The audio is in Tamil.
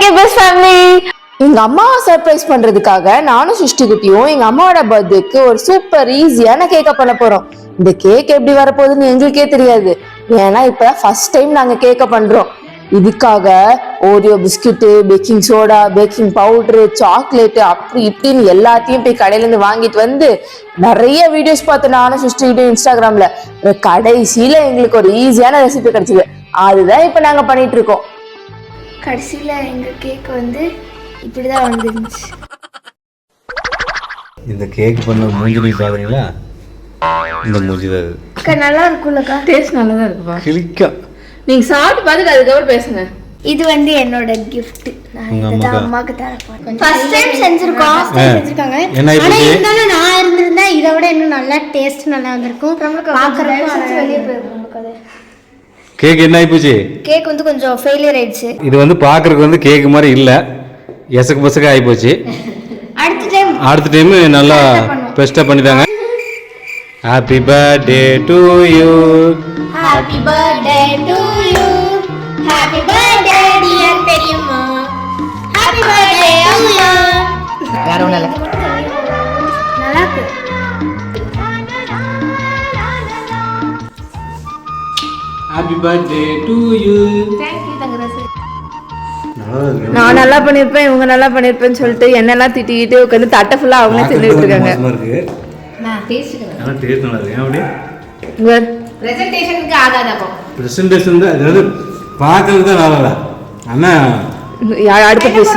கேபஸ் ஃபேமிலி. எங்க அம்மாவை சர்ப்ரைஸ் பண்றதுக்காக நானும் சிருஷ்டி குட்டியும் எங்க அம்மாவோட பர்த்டேக்கு ஒரு சூப்பர் ஈஸியான கேக்க பண்ண போறோம். இந்த கேக் எப்படி வரப்போகுதுன்னு எங்களுக்கே தெரியாது. ஏன்னா இப்ப ஃபர்ஸ்ட் டைம் நாங்க கேக்க பண்றோம். இதுக்காக Oreo biscuit, baking soda, baking powder, chocolate அப்படி இப்படின்னு எல்லாத்தையும் போய் கடையில இருந்து வாங்கிட்டு வந்து நிறைய வீடியோஸ் பார்த்து நானும் சிருஷ்டிக்கிட்டும் இன்ஸ்டாகிராம்ல கடைசியில எங்களுக்கு ஒரு ஈஸியான ரெசிபி கிடைச்சது. அதுதான் இப்ப நாங்க பண்ணிட்டு இருக்கோம். கடைசியில் எங்கள் கேக் வந்து இப்படி தான் வந்துருந்துச்சு. இந்த கேக் பண்ண மூஞ்சி நீ பாக்குறீங்களா? இந்த மூஞ்சி தான் அக்கா நல்லா இருக்கும்லக்கா. டேஸ்ட் நல்லா தான் இருக்குப்பா. கிளிக்கா. நீங்க சாப்பிட்டு பார்த்துட்டு அதுக்கப்புறம் பேசுங்க. இது வந்து என்னோட கிஃப்ட். நான் உங்க இதுதான் அம்மாக்கு தர போறேன். ஃபர்ஸ்ட் டைம் செஞ்சிருக்கோம். செஞ்சிருக்காங்க. என்ன ஆனா இருந்தாலும் நான் இருந்திருந்தா இதை விட இன்னும் நல்லா டேஸ்ட் நல்லா வந்திருக்கும். பார்க்கறதுக்கு வெளியே போயிருக்கும் நமக்கு. கேக் என்ன ஆயிப்போச்சு? கேக் வந்து கொஞ்சம் ஃபெயிலியர் ஆயிடுச்சு. இது வந்து பாக்குறதுக்கு வந்து கேக் மாதிரி இல்ல, எசக்கு பசக்க ஆயிப்போச்சு. அடுத்த டைம் நல்லா பெஸ்டா பண்ணிட்டாங்க. Happy birthday to you. Happy birthday to you. Happy birthday dear பெரியம்மா. Happy birthday to you. வேற ஒண்ணும் இல்ல. நல்லா இருக்கு. Happy birthday to you. Thank you Thangarasu. நான் நல்லா பண்ணிருப்பேன், இவங்க நல்லா பண்ணிருப்பேன்னு சொல்லிட்டு என்னெல்லாம் திட்டிக்கிட்டு உட்காந்து தட்டை ஃபுல்லா அவங்களே தின்னுட்டு இருக்காங்க. நான் டேஸ்ட் ஆனா டேஸ்ட் நல்லா இருக்கு. அப்படியே பிரசன்டேஷனுக்கு ஆகாதப்போ. பிரசன்டேஷன் தான், அதாவது பார்க்கறது தான் நல்லா இல்ல. ஆனா அடுத்த பீஸ்